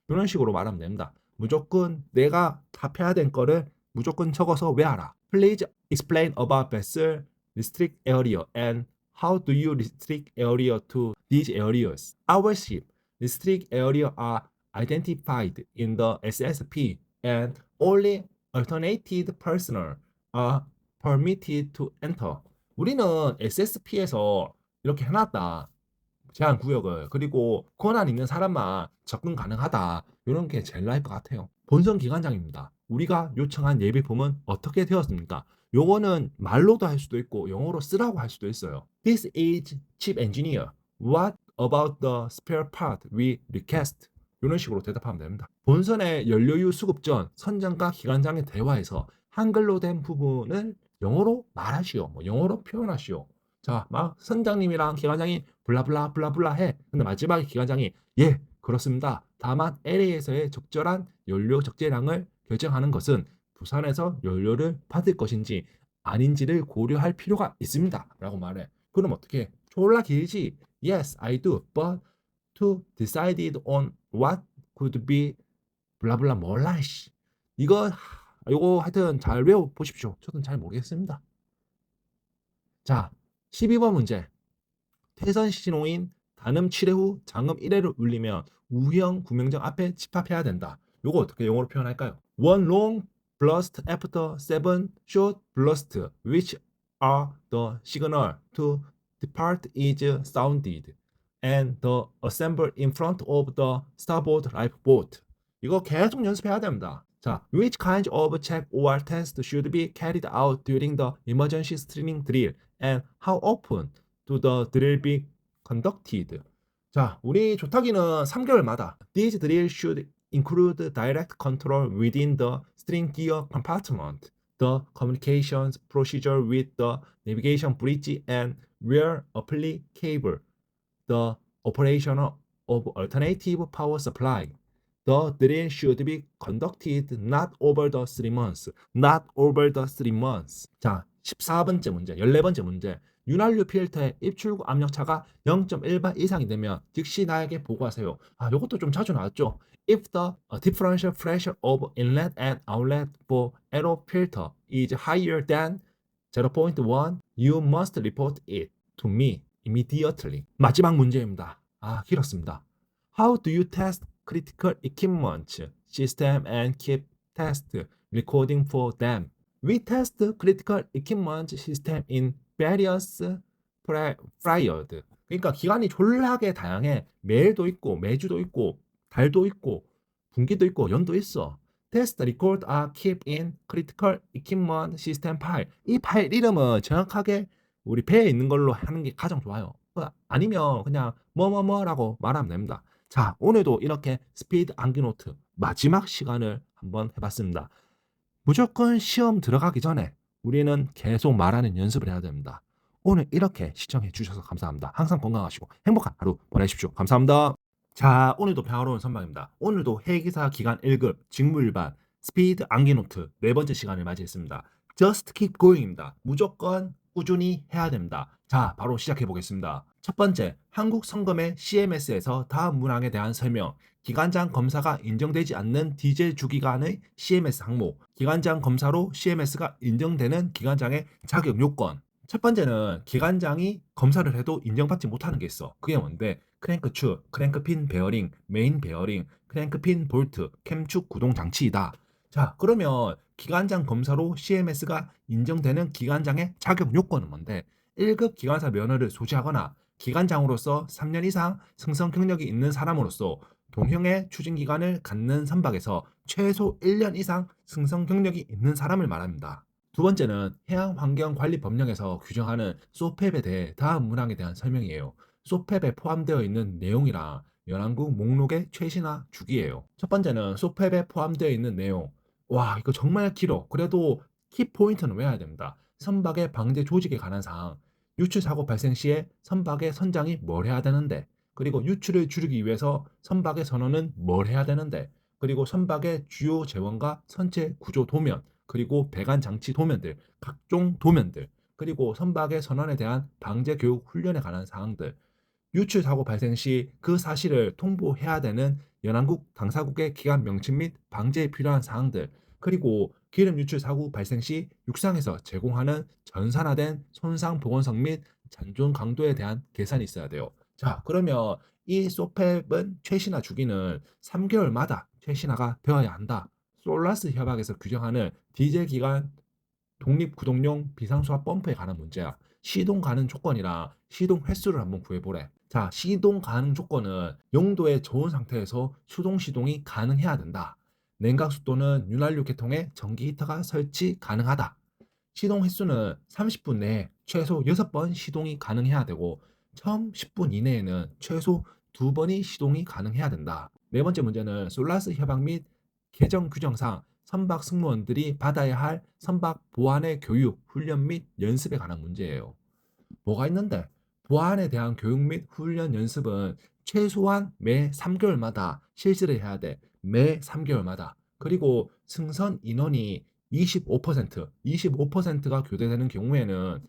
이런 식으로 말하면 됩니다. 무조건 내가 답해야 될 거를 무조건 적어서 외워라. Please explain about vessel restrict area and how do you restrict area to these areas? Our ship restrict area are identified in the SSP and only alternated personnel are permitted to enter. 우리는 SSP에서 이렇게 해놨다. 제한 구역을. 그리고 권한 있는 사람만 접근 가능하다. 이런 게 제일 나을 것 같아요. 본선 기관장입니다. 우리가 요청한 예비품은 어떻게 되었습니까? 요거는 말로도 할 수도 있고 영어로 쓰라고 할 수도 있어요. This is chief engineer. What about the spare part we request? 이런 식으로 대답하면 됩니다. 본선의 연료유 수급 전 선장과 기관장의 대화에서 한글로 된 부분을 영어로 말하시오. 뭐 영어로 표현하시오. 자, 막 선장님이랑 기관장이 블라블라 블라블라 해. 근데 마지막에 기관장이 예, 그렇습니다. 다만 LA에서의 적절한 연료 적재량을 결정하는 것은 부산에서 연료를 받을 것인지 아닌지를 고려할 필요가 있습니다. 라고 말해. 그럼 어떻게? 졸라 길지? Yes, I do. But to decide on what could be 블라블라 몰라 씨. 이거 하여튼 잘 외워 보십시오. 저는 잘 모르겠습니다. 자, 12번 문제. 퇴선 신호인 단음 7회 후 장음 1회를 울리면 우형 구명정 앞에 집합해야 된다. 요거 어떻게 영어로 표현할까요? One long blast after 7 short blast which are the signal to depart is sounded and the assemble in front of the starboard lifeboat. 이거 계속 연습해야 됩니다. 자, which kinds of check or test should be carried out during the emergency streaming drill and how often do the drill be conducted? 자, 우리 조타기는 3개월마다 These drills should include direct control within the steering gear compartment, the communications procedure with the navigation bridge and where applicable, the operation of alternative power supply. The drill should be conducted not over the 3 months. Not over the 3 months. 자, 14번째 문제, 14번째 문제. 윤활유 필터의 입출구 압력차가 0.1bar 이상이 되면 즉시 나에게 보고하세요. 아, 이것도 좀 자주 나왔죠. If the differential pressure of inlet and outlet for aero filter is higher than 0.1, you must report it to me immediately. 마지막 문제입니다. 아, 길었습니다. How do you test critical equipment system and keep test recording for them? We test critical equipment system in various 프라이어드. 그러니까 기간이 졸라게 다양해. 매일도 있고 매주도 있고 달도 있고 분기도 있고 연도 있어. Test record are kept in critical equipment system 파일. 이 파일 이름은 정확하게 우리 배에 있는 걸로 하는 게 가장 좋아요. 아니면 그냥 뭐뭐뭐라고 말하면 됩니다. 자, 오늘도 이렇게 스피드 암기 노트 마지막 시간을 한번 해봤습니다. 무조건 시험 들어가기 전에 우리는 계속 말하는 연습을 해야 됩니다. 오늘 이렇게 시청해 주셔서 감사합니다. 항상 건강하시고 행복한 하루 보내십시오. 감사합니다. 자, 오늘도 평화로운 선방입니다. 오늘도 회계사 기간 1급 직무일반 스피드 암기 노트 네 번째 시간을 맞이했습니다. Just keep going입니다. 무조건 꾸준히 해야 됩니다. 자, 바로 시작해 보겠습니다. 첫 번째, 한국선검의 CMS에서 다음 문항에 대한 설명. 기관장 검사가 인정되지 않는 디젤 주기관의 CMS 항목, 기관장 검사로 CMS가 인정되는 기관장의 자격 요건. 첫 번째는 기관장이 검사를 해도 인정받지 못하는 게 있어. 그게 뭔데? 크랭크축, 크랭크핀 베어링, 메인 베어링, 크랭크핀 볼트, 캠축 구동 장치이다. 자, 그러면 기관장 검사로 CMS가 인정되는 기관장의 자격 요건은 뭔데? 1급 기관사 면허를 소지하거나 기관장으로서 3년 이상 승선 경력이 있는 사람으로서 동형의 추진 기간을 갖는 선박에서 최소 1년 이상 승선 경력이 있는 사람을 말합니다. 두 번째는 해양환경관리법령에서 규정하는 소팹에 대해 다음 문항에 대한 설명이에요. 소팹에 포함되어 있는 내용이랑 연안국 목록의 최신화 주기예요. 첫 번째는 소팹에 포함되어 있는 내용. 와, 이거 정말 길어. 그래도 키포인트는 외워야 됩니다. 선박의 방제 조직에 관한 사항, 유출 사고 발생 시에 선박의 선장이 뭘 해야 되는데, 그리고 유출을 줄이기 위해서 선박의 선원은 뭘 해야 되는데, 그리고 선박의 주요 재원과 선체 구조 도면, 그리고 배관 장치 도면들, 각종 도면들, 그리고 선박의 선원에 대한 방제 교육 훈련에 관한 사항들, 유출 사고 발생 시 그 사실을 통보해야 되는 연안국 당사국의 기관 명칭 및 방제에 필요한 사항들, 그리고 기름 유출 사고 발생 시 육상에서 제공하는 전산화된 손상 보건성 및 잔존 강도에 대한 계산이 있어야 돼요. 자, 그러면 이 소팹은 최신화 주기는 3개월마다 최신화가 되어야 한다. 솔라스 협약에서 규정하는 디젤 기관 독립구동용 비상수압 펌프에 관한 문제야. 시동 가능 조건이랑 시동 횟수를 한번 구해보래. 자, 시동 가능 조건은 용도에 좋은 상태에서 수동 시동이 가능해야 된다. 냉각수 또는 윤활유 계통의 전기 히터가 설치 가능하다. 시동 횟수는 30분 내에 최소 6번 시동이 가능해야 되고 처음 10분 이내에는 최소 2번이 시동이 가능해야 된다. 네 번째 문제는 솔라스 협약 및 개정 규정상 선박 승무원들이 받아야 할 선박 보안의 교육, 훈련 및 연습에 관한 문제예요. 뭐가 있는데? 보안에 대한 교육 및 훈련 연습은 최소한 매 3개월마다 실시를 해야 돼. 매 3개월마다. 그리고 승선 인원이 25%가 교대되는 경우에는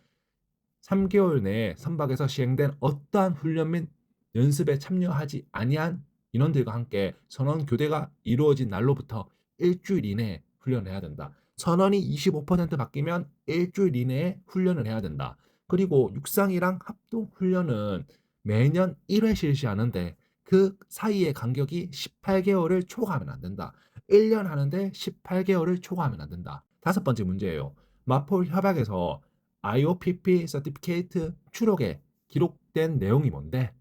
3개월 내에 선박에서 시행된 어떠한 훈련 및 연습에 참여하지 아니한 인원들과 함께 선원 교대가 이루어진 날로부터 일주일 이내에 훈련을 해야 된다. 선원이 25% 바뀌면 일주일 이내에 훈련을 해야 된다. 그리고 육상이랑 합동 훈련은 매년 1회 실시하는데 그 사이의 간격이 18개월을 초과하면 안 된다. 1년 하는데 18개월을 초과하면 안 된다. 다섯 번째 문제예요. 마폴 협약에서 IOPP 서티피케이트 추록에 기록된 내용이 뭔데?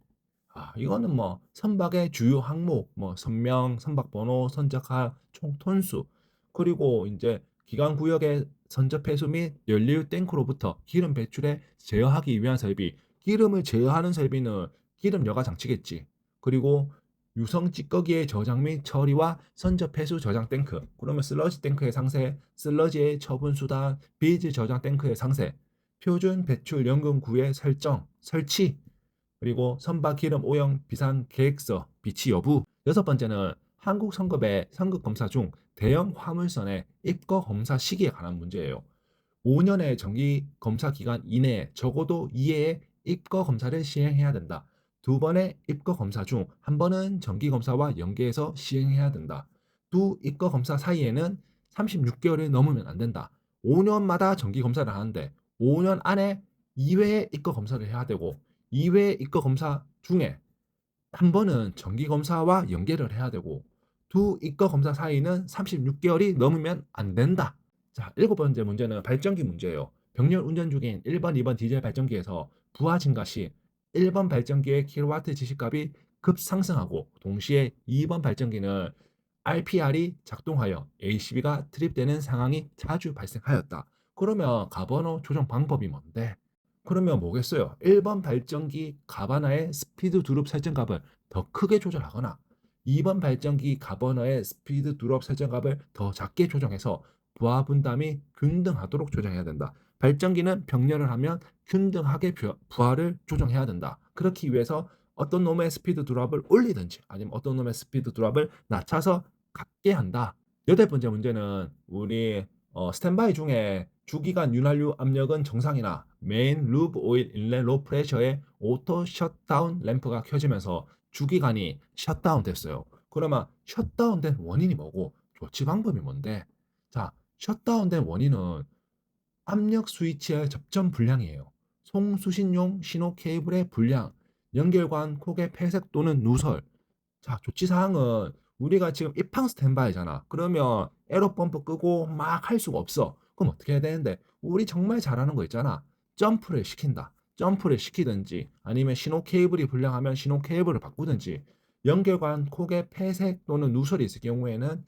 이거는 뭐 선박의 주요 항목, 뭐 선명, 선박 번호, 선적한 총 톤수, 그리고 이제 기관 구역의 선적 폐수 및 연료 탱크로부터 기름 배출에 제어하기 위한 설비, 기름을 제어하는 설비는 기름 여과 장치겠지. 그리고 유성 찌꺼기의 저장 및 처리와 선적 폐수 저장 탱크, 그러면 슬러지 탱크의 상세, 슬러지의 처분 수단, 비즈 저장 탱크의 상세, 표준 배출 연금구의 설정, 설치, 그리고 선박 기름 오염 비상 계획서 비치 여부. 여섯 번째는 한국 선급의 선급 검사 중 대형 화물선의 입거 검사 시기에 관한 문제예요. 5년의 정기 검사 기간 이내에 적어도 2회의 입거 검사를 시행해야 된다. 두 번의 입거 검사 중 한 번은 정기 검사와 연계해서 시행해야 된다. 두 입거 검사 사이에는 36개월이 넘으면 안 된다. 5년마다 정기 검사를 하는데 5년 안에 2회의 입거 검사를 해야 되고 2회 입거 검사 중에 한 번은 정기 검사와 연계를 해야 되고 두 입거 검사 사이는 36개월이 넘으면 안 된다. 자, 일곱 번째 문제는 발전기 문제예요. 병렬 운전 중인 1번, 2번 디젤 발전기에서 부하 증가 시 1번 발전기의 킬로와트 지시값이 급상승하고 동시에 2번 발전기는 RPR이 작동하여 ACB가 투입되는 상황이 자주 발생하였다. 그러면 가번호 조정 방법이 뭔데? 그러면 뭐겠어요? 1번 발전기 가바나의 스피드 드롭 설정값을 더 크게 조절하거나 2번 발전기 가버너의 스피드 드롭 설정값을 더 작게 조정해서 부하 분담이 균등하도록 조정해야 된다. 발전기는 병렬을 하면 균등하게 부하를 조정해야 된다. 그렇기 위해서 어떤 놈의 스피드 드롭을 올리든지 아니면 어떤 놈의 스피드 드롭을 낮춰서 같게 한다. 여덟 번째 문제는 우리 스탠바이 중에 주기관 윤활유 압력은 정상이나 메인 루브 오일 인렛 로 프레셔의 오토 셧다운 램프가 켜지면서 주기관이 셧다운 됐어요. 그러면 셧다운 된 원인이 뭐고 조치 방법이 뭔데? 자, 셧다운 된 원인은 압력 스위치의 접점 불량이에요. 송수신용 신호 케이블의 불량, 연결관 콕의 폐색 또는 누설. 자, 조치 사항은 우리가 지금 입항 스탠바이잖아. 그러면 에로 펌프 끄고 막 할 수가 없어. 그럼 어떻게 해야 되는데? 우리 정말 잘하는 거 있잖아. 점프를 시킨다. 점프를 시키든지 아니면 신호 케이블이 불량하면 신호 케이블을 바꾸든지 연결관 콕의 폐색 또는 누설이 있을 경우에는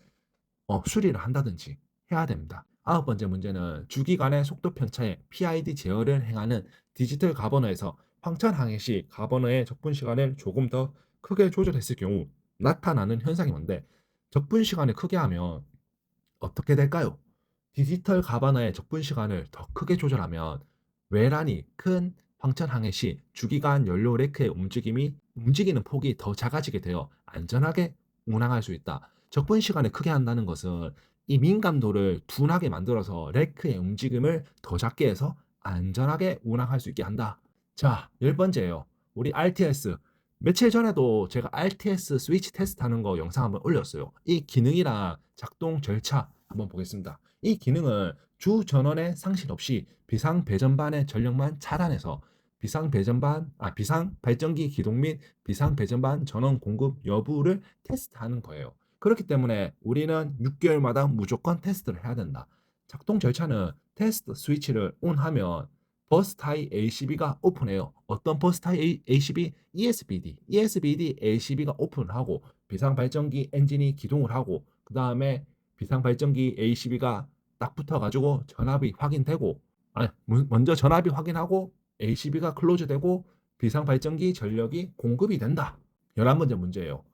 수리를 한다든지 해야 됩니다. 아홉 번째 문제는 주기관의 속도 편차에 PID 제어를 행하는 디지털 가버너에서 황천 항해 시 가버너의 접근 시간을 조금 더 크게 조절했을 경우 나타나는 현상이 뭔데 접근 시간을 크게 하면 어떻게 될까요? 디지털 가바나의 접근 시간을 더 크게 조절하면 외란이 큰 황천 항해 시 주기관 연료 레크의 움직이는 폭이 더 작아지게 되어 안전하게 운항할 수 있다. 접근 시간을 크게 한다는 것은 이 민감도를 둔하게 만들어서 레크의 움직임을 더 작게 해서 안전하게 운항할 수 있게 한다. 자, 열 번째예요. 우리 RTS. 며칠 전에도 제가 RTS 스위치 테스트 하는 거 영상 한번 올렸어요. 이 기능이랑 작동 절차 한번 보겠습니다. 이 기능은 주 전원의 상실 없이 비상 배전반의 전력만 차단해서 비상 발전기 기동 및 비상 배전반 전원 공급 여부를 테스트하는 거예요. 그렇기 때문에 우리는 6개월마다 무조건 테스트를 해야 된다. 작동 절차는 테스트 스위치를 온하면 버스타이 ACB가 오픈해요. 어떤 버스타이 ACB? ESBD ACB가 오픈을 하고 비상발전기 엔진이 기동을 하고 그 다음에 비상발전기 ACB가 딱 붙어가지고 전압이 확인되고 먼저 전압이 확인하고 ACB가 클로즈되고 비상발전기 전력이 공급이 된다. 11번째 문제예요.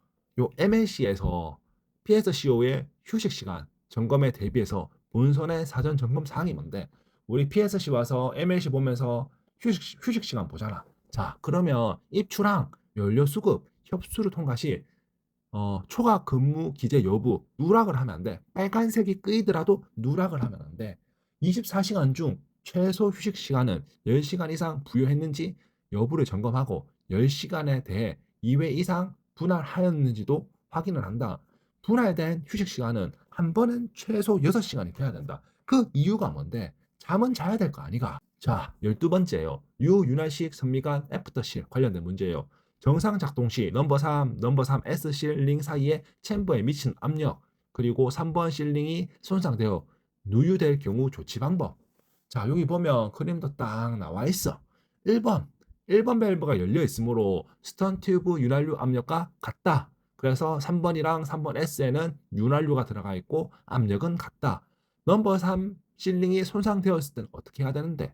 요 MLC에서 PSCO의 휴식시간 점검에 대비해서 본선의 사전 점검 사항이 뭔데 우리 PSC 와서 MLC 보면서 휴식 시간 보잖아. 자, 그러면 입출항, 연료 수급, 협수를 통과 시 초과 근무 기재 여부 누락을 하면 안 돼. 빨간색이 끄이더라도 누락을 하면 안 돼. 24시간 중 최소 휴식 시간은 10시간 이상 부여했는지 여부를 점검하고 10시간에 대해 2회 이상 분할하였는지도 확인을 한다. 분할된 휴식 시간은 한 번은 최소 6시간이 돼야 된다. 그 이유가 뭔데? 잠은 자야 될 거 아니가? 자, 12번째예요. 유윤활식 선미관 애프터실 관련된 문제예요. 정상 작동 시 넘버 3 S 실링 사이에 챔버에 미친 압력, 그리고 3번 실링이 손상되어 누유될 경우 조치 방법. 자, 여기 보면 그림도 딱 나와 있어. 1번 밸브가 열려 있으므로 스턴 튜브 윤활유 압력과 같다. 그래서 3번이랑 3번 S에는 윤활유가 들어가 있고 압력은 같다. 넘버 3 실링이 손상되었을 때는 어떻게 해야 되는데?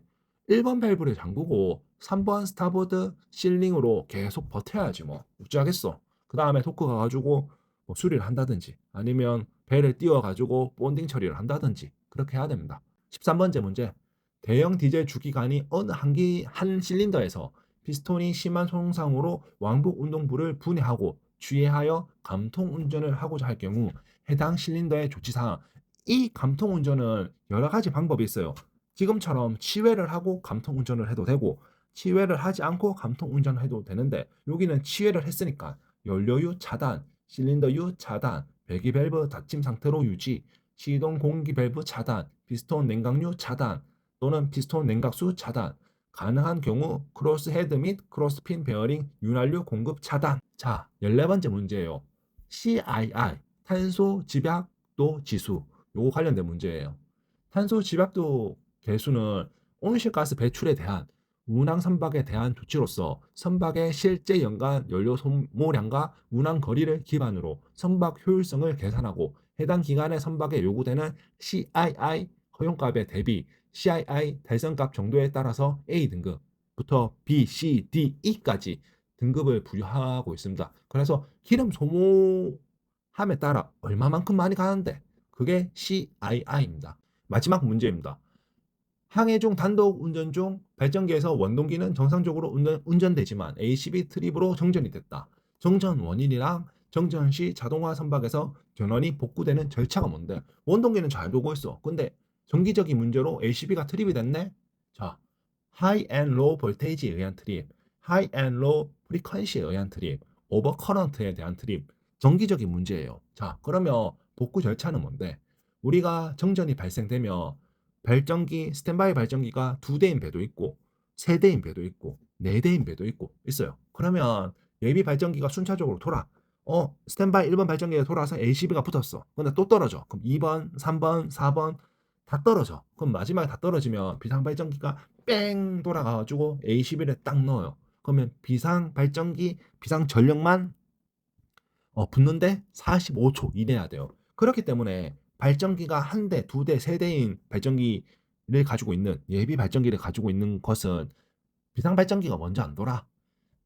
1번 밸브를 잠그고 3번 스타보드 실링으로 계속 버텨야지 뭐. 어찌하겠어. 그 다음에 토크 가가지고 뭐 수리를 한다든지 아니면 배를 띄워가지고 본딩 처리를 한다든지 그렇게 해야 됩니다. 13번째 문제. 대형 디젤 주기관이 어느 한 실린더에서 피스톤이 심한 손상으로 왕복 운동부를 분해하고 주의하여 감통 운전을 하고자 할 경우 해당 실린더의 조치사항. 이 감통 운전은 여러 가지 방법이 있어요. 지금처럼 치외를 하고 감통 운전을 해도 되고 치외를 하지 않고 감통 운전을 해도 되는데 여기는 치외를 했으니까 연료유 차단, 실린더유 차단, 배기 밸브 닫힘 상태로 유지, 시동 공기 밸브 차단, 피스톤 냉각유 차단 또는 피스톤 냉각수 차단, 가능한 경우 크로스 헤드 및 크로스핀 베어링 윤활유 공급 차단. 자, 14번째 문제예요. CII, 탄소 집약도 지수. 요거 관련된 문제예요. 탄소 집약도 개수는 온실가스 배출에 대한 운항 선박에 대한 조치로서 선박의 실제 연간 연료 소모량과 운항 거리를 기반으로 선박 효율성을 계산하고 해당 기간의 선박에 요구되는 CII 허용값에 대비 CII 달성값 정도에 따라서 A 등급부터 B, C, D, E까지 등급을 부여하고 있습니다. 그래서 기름 소모함에 따라 얼마만큼 많이 가는데 그게 CII입니다. 마지막 문제입니다. 항해 중 단독 운전 중 발전기에서 원동기는 정상적으로 운전되지만 ACB 트립으로 정전이 됐다. 정전 원인이랑 정전 시 자동화 선박에서 전원이 복구되는 절차가 뭔데? 원동기는 잘 돌고 있어. 근데 정기적인 문제로 ACB가 트립이 됐네? 자, 하이 앤 로우 볼테이지에 의한 트립, 하이 앤 로우 프리퀀시에 의한 트립, 오버 커런트에 대한 트립, 정기적인 문제예요. 자, 그러면 복구 절차는 뭔데? 우리가 정전이 발생되면 발전기, 스탠바이 발전기가 2대인 배도 있고 3대인 배도 있고 4대인 배도 있고 있어요. 그러면 예비 발전기가 순차적으로 돌아. 스탠바이 1번 발전기에 돌아서 ACB가 붙었어. 근데 또 떨어져. 그럼 2번, 3번, 4번 다 떨어져. 그럼 마지막에 다 떨어지면 비상 발전기가 뺑 돌아가 가지고 ACB를 딱 넣어요. 그러면 비상 발전기, 비상 전력만 붙는데 45초 이내야 돼요. 그렇기 때문에 발전기가 한 대, 두 대, 세 대인 발전기를 가지고 있는 예비 발전기를 가지고 있는 것은 비상 발전기가 먼저 안 돌아.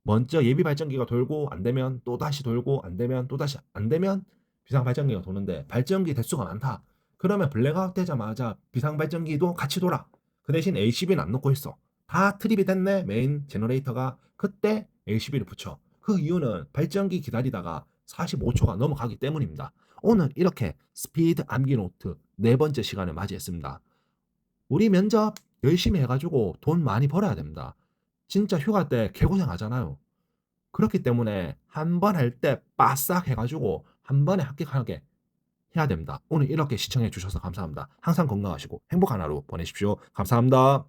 먼저 예비 발전기가 돌고 안 되면 또 다시 돌고 안 되면 또 다시 안 되면 비상 발전기가 도는데 발전기 대수가 많다. 그러면 블랙아웃 되자마자 비상 발전기도 같이 돌아. 그 대신 ACB는 안 넣고 있어. 다 트립이 됐네. 메인 제너레이터가 그때 ACB를 붙여. 그 이유는 발전기 기다리다가 45초가 넘어가기 때문입니다. 오늘 이렇게 스피드 암기 노트 네 번째 시간을 맞이했습니다. 우리 면접 열심히 해가지고 돈 많이 벌어야 됩니다. 진짜 휴가 때 개고생 하잖아요. 그렇기 때문에 한 번 할 때 빠싹 해가지고 한 번에 합격하게 해야 됩니다. 오늘 이렇게 시청해 주셔서 감사합니다. 항상 건강하시고 행복한 하루 보내십시오. 감사합니다.